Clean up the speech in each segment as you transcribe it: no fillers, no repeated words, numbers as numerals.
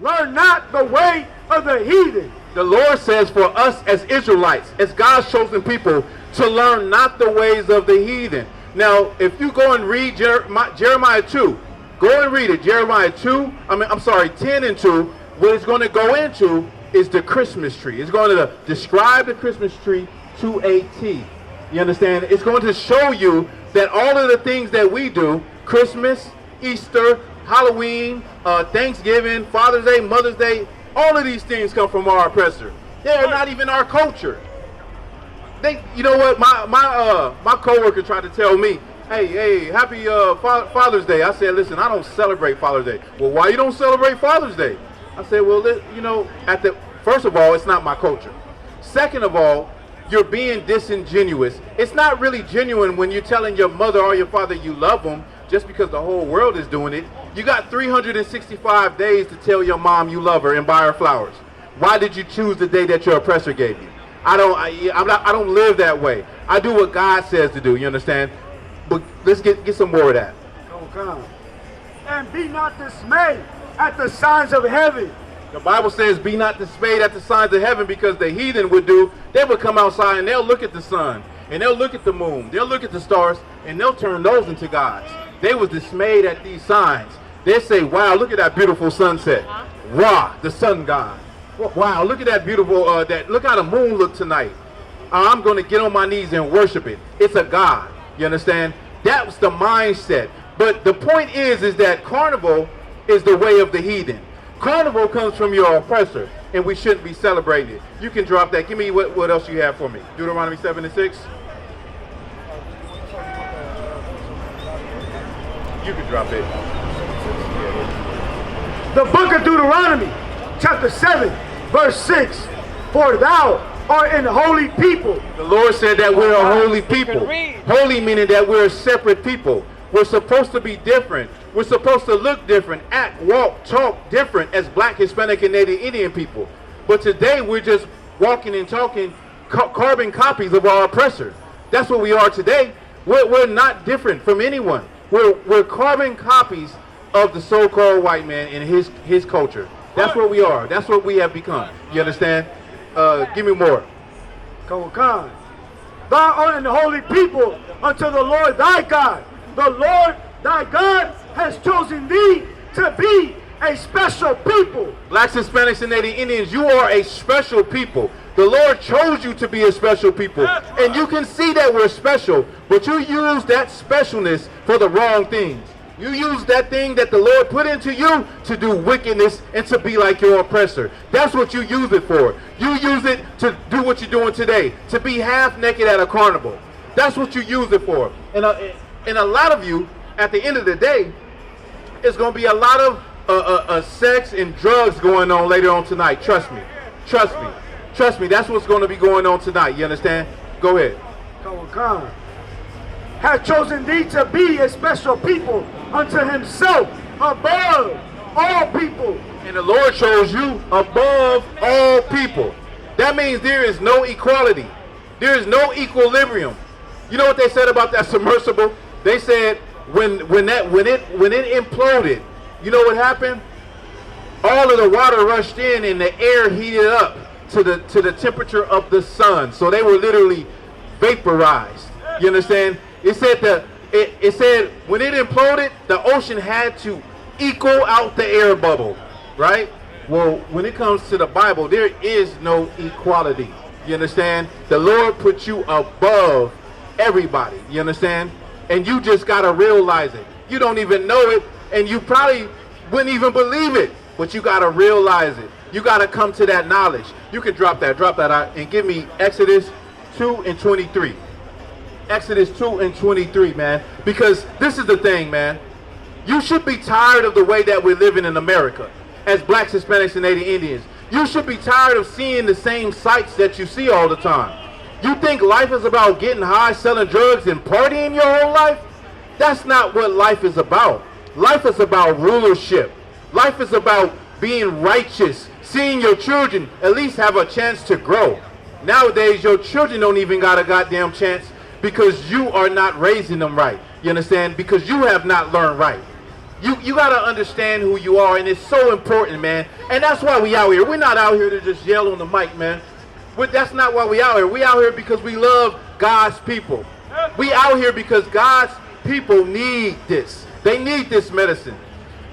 Learn not the way of the heathen. The Lord says for us as Israelites, as God's chosen people, to learn not the ways of the heathen. Now, if you go and read Jeremiah 2, go and read it. Jeremiah 10 and 2, what it's going to go into is the Christmas tree. It's going to describe the Christmas tree to a T. You understand? It's going to show you that all of the things that we do, Christmas, Easter, Halloween, Thanksgiving, Father's Day, Mother's Day, all of these things come from our oppressor. They are not even our culture. You know what? My coworker tried to tell me, hey, happy Father's Day. I said, listen, I don't celebrate Father's Day. Well, why you don't celebrate Father's Day? I said, well, you know, first of all, it's not my culture. Second of all, you're being disingenuous. It's not really genuine when you're telling your mother or your father you love them just because the whole world is doing it. You got 365 days to tell your mom you love her and buy her flowers. Why did you choose the day that your oppressor gave you? I don't live that way. I do what God says to do, you understand? But let's get some more of that. Oh, God. And be not dismayed at the signs of heaven. The Bible says, be not dismayed at the signs of heaven, because the heathen they would come outside and they'll look at the sun, and they'll look at the moon, they'll look at the stars, and they'll turn those into gods. They was dismayed at these signs. They say, wow, look at that beautiful sunset. Wow, the sun god. Wow, look at that beautiful, look how the moon looked tonight. I'm going to get on my knees and worship it. It's a god. You understand? That was the mindset. But the point is that carnival is the way of the heathen. Carnival comes from your oppressor, and we shouldn't be celebrating it. You can drop that. Give me what else you have for me. Deuteronomy 7 and 6. You can drop it. The book of Deuteronomy, chapter 7, verse 6. For thou art an holy people. The Lord said that we're a holy people. Holy meaning that we're a separate people. We're supposed to be different. We're supposed to look different, act, walk, talk different as Black, Hispanic, and Native Indian people. But today we're just walking and talking carbon copies of our oppressor. That's what we are today. We're not different from anyone. We're carbon copies of the so-called white man and his culture. That's what we are. That's what we have become. You understand? Give me more. Come on. Thou art an holy people unto the Lord thy God. The Lord thy God has chosen thee to be a special people. Blacks, Hispanics, and Native Indians, you are a special people. The Lord chose you to be a special people. And you can see that we're special, but you use that specialness for the wrong things. You use that thing that the Lord put into you to do wickedness and to be like your oppressor. That's what you use it for. You use it to do what you're doing today, to be half naked at a carnival. That's what you use it for. And a lot of you, at the end of the day, it's going to be a lot of sex and drugs going on later on tonight. Trust me. Trust me. Trust me. That's what's going to be going on tonight. You understand? Go ahead. Come on. Hath chosen thee to be a special people unto himself above all people. And the Lord chose you above all people. That means there is no equality. There is no equilibrium. You know what they said about that submersible? They said when it imploded, you know what happened? All of the water rushed in and the air heated up to the temperature of the sun. So they were literally vaporized. You understand? It said when it imploded, the ocean had to equal out the air bubble, right? Well, when it comes to the Bible, there is no equality. You understand? The Lord put you above everybody. You understand? And you just got to realize it. You don't even know it, and you probably wouldn't even believe it, but you got to realize it. You got to come to that knowledge. You can drop that out, and give me Exodus 2 and 23. Exodus 2 and 23, man. Because this is the thing, man. You should be tired of the way that we're living in America as Blacks, Hispanics, and Native Indians. You should be tired of seeing the same sights that you see all the time. You think life is about getting high, selling drugs, and partying your whole life? That's not what life is about. Life is about rulership. Life is about being righteous, seeing your children at least have a chance to grow. Nowadays, your children don't even got a goddamn chance because you are not raising them right. You understand? Because you have not learned right. You got to understand who you are, and it's so important, man. And that's why we out here. We're not out here to just yell on the mic, man. That's not why we out here. We out here because we love God's people. We out here because God's people need this. They need this medicine.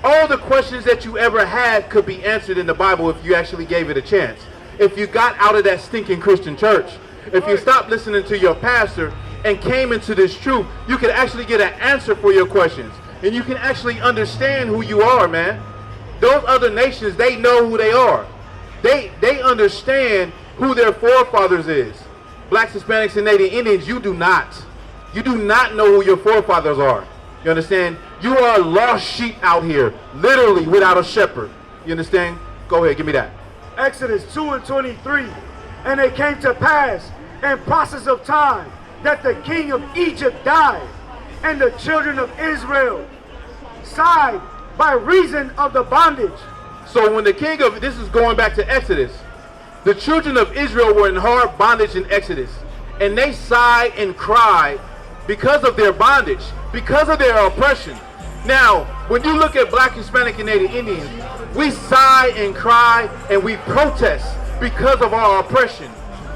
All the questions that you ever had could be answered in the Bible if you actually gave it a chance. If you got out of that stinking Christian church. If you stopped listening to your pastor and came into this truth, you could actually get an answer for your questions. And you can actually understand who you are, man. Those other nations, they know who they are. They understand who their forefathers is. Blacks, Hispanics, and Native Indians, you do not. You do not know who your forefathers are. You understand? You are lost sheep out here, literally without a shepherd. You understand? Go ahead, give me that. Exodus 2:23. And it came to pass in process of time that the king of Egypt died, and the children of Israel sighed by reason of the bondage. So when the king of, this is going back to Exodus, the children of Israel were in hard bondage in Exodus, and they sighed and cried because of their bondage, because of their oppression. Now, when you look at Black, Hispanic, and Native Indians, we sigh and cry and we protest because of our oppression.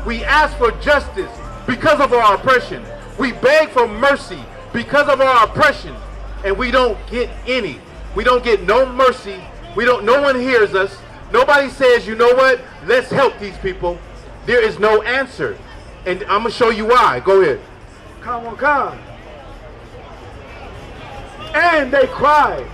We ask for justice because of our oppression. We beg for mercy because of our oppression, and we don't get any. We don't get no mercy. No one hears us. Nobody says, you know what? Let's help these people. There is no answer. And I'm going to show you why. Go ahead. Come on, God. And they cried,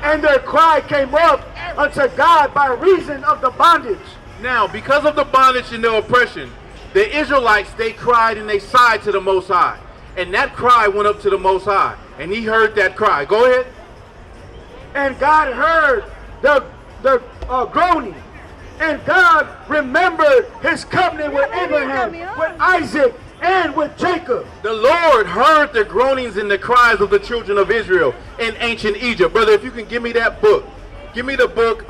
and their cry came up unto God by reason of the bondage. Now, because of the bondage and the oppression, the Israelites, they cried and they sighed to the Most High. And that cry went up to the Most High, and he heard that cry. Go ahead. And God heard the groaning. And God remembered his covenant with Abraham, with Isaac, and with Jacob. The Lord heard the groanings and the cries of the children of Israel in ancient Egypt. Brother, if you can give me that book. Give me the book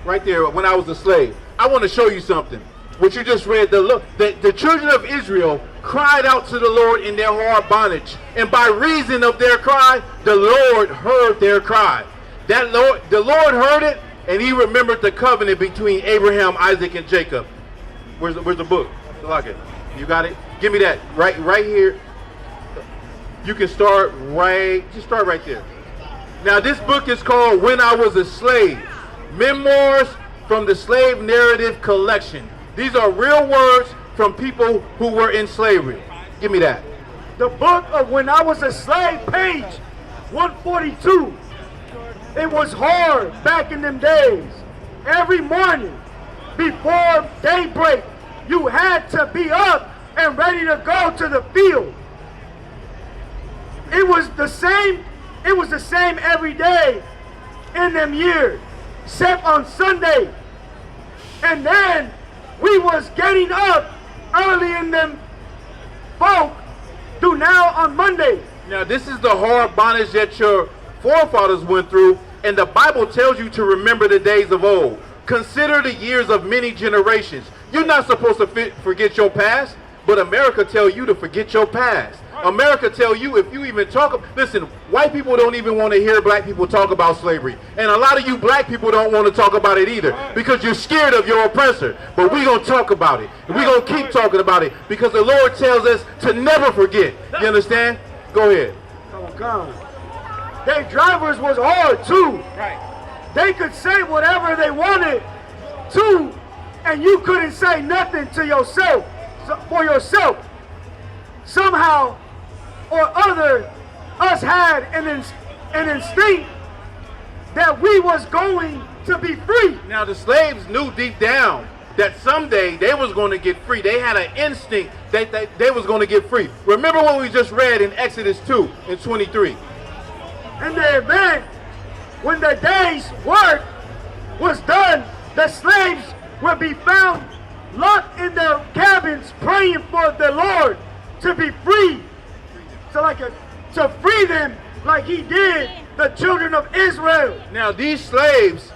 right there, When I Was a Slave. I want to show you something. What you just read, the children of Israel cried out to the Lord in their hard bondage. And by reason of their cry, the Lord heard their cry. The Lord heard it, and he remembered the covenant between Abraham, Isaac, and Jacob. Where's the book? Look, you got it? Give me that right here. You can start just start right there. Now this book is called When I Was a Slave, Memoirs from the Slave Narrative Collection. These are real words from people who were in slavery. Give me that. The book of When I Was a Slave, page 142. It was hard back in them days. Every morning before daybreak, you had to be up and ready to go to the field. It was the same every day in them years, except on Sunday. And then we was getting up early in them folk do now on Monday. Now this is the hard bondage that your forefathers went through, and the Bible tells you to remember the days of old. Consider the years of many generations. You're not supposed to forget your past, but America tell you to forget your past. America tell you if you even listen, white people don't even want to hear black people talk about slavery. And a lot of you black people don't want to talk about it either because you're scared of your oppressor. But we're going to talk about it. And we're going to keep talking about it because the Lord tells us to never forget. You understand? Go ahead. Oh, God. Their drivers was hard too. Right. They could say whatever they wanted to, and you couldn't say nothing to yourself, for yourself. Somehow or other, us had an instinct that we was going to be free. Now the slaves knew deep down that someday they was going to get free. They had an instinct that they was going to get free. Remember what we just read in Exodus 2 and 23. In the event, when the day's work was done, the slaves would be found locked in their cabins praying for the Lord to be free. To free them like he did the children of Israel. Now these slaves,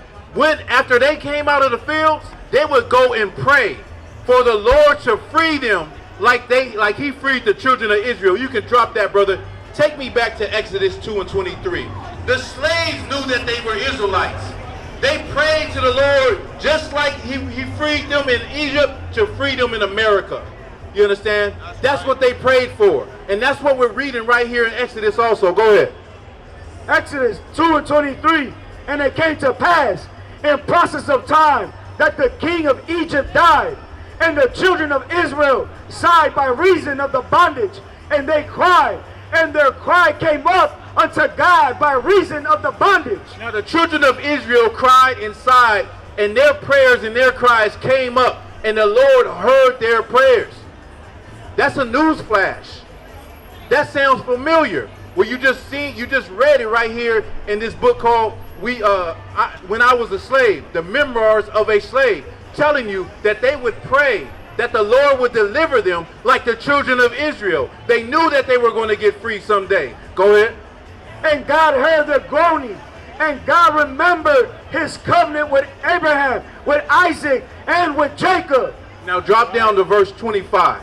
after they came out of the fields, they would go and pray for the Lord to free them like he freed the children of Israel. You can drop that, brother. Take me back to Exodus 2 and 23. The slaves knew that they were Israelites. They prayed to the Lord just like he freed them in Egypt to free them in America. You understand? That's what they prayed for. And that's what we're reading right here in Exodus also. Go ahead. Exodus 2:23. And it came to pass in process of time that the king of Egypt died, and the children of Israel sighed by reason of the bondage, and they cried, and their cry came up unto God by reason of the bondage. Now the children of Israel cried and sighed, and their prayers and their cries came up, and the Lord heard their prayers. That's a news flash. That sounds familiar. Well, you just read it right here in this book called When I Was a Slave, the memoirs of a slave, telling you that they would pray that the Lord would deliver them like the children of Israel. They knew that they were going to get free someday. Go ahead. And God heard their groaning, and God remembered his covenant with Abraham, with Isaac, and with Jacob. Now drop down to verse 25.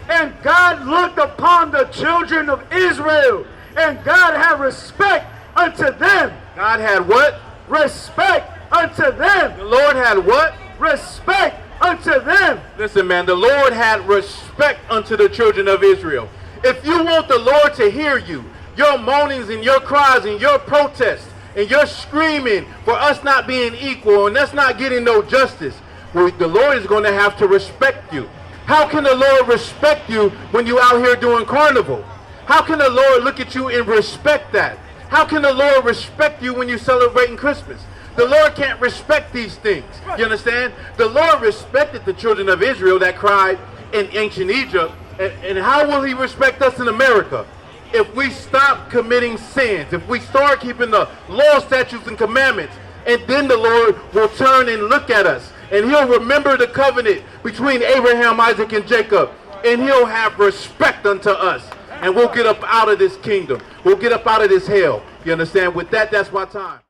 And God looked upon the children of Israel, and God had respect unto them. God had what? Respect unto them. The Lord had what? Respect unto them. Listen, man, the Lord had respect unto the children of Israel. If you want the Lord to hear you, your moanings and your cries and your protests and your screaming for us not being equal and us not getting no justice, well, the Lord is going to have to respect you. How can the Lord respect you when you're out here doing carnival? How can the Lord look at you and respect that? How can the Lord respect you when you're celebrating Christmas? The Lord can't respect these things. You understand? The Lord respected the children of Israel that cried in ancient Egypt. And how will he respect us in America? If we stop committing sins, if we start keeping the law, statutes, and commandments, and then the Lord will turn and look at us, and he'll remember the covenant between Abraham, Isaac, and Jacob, and he'll have respect unto us, and we'll get up out of this kingdom. We'll get up out of this hell. You understand? With that, that's my time.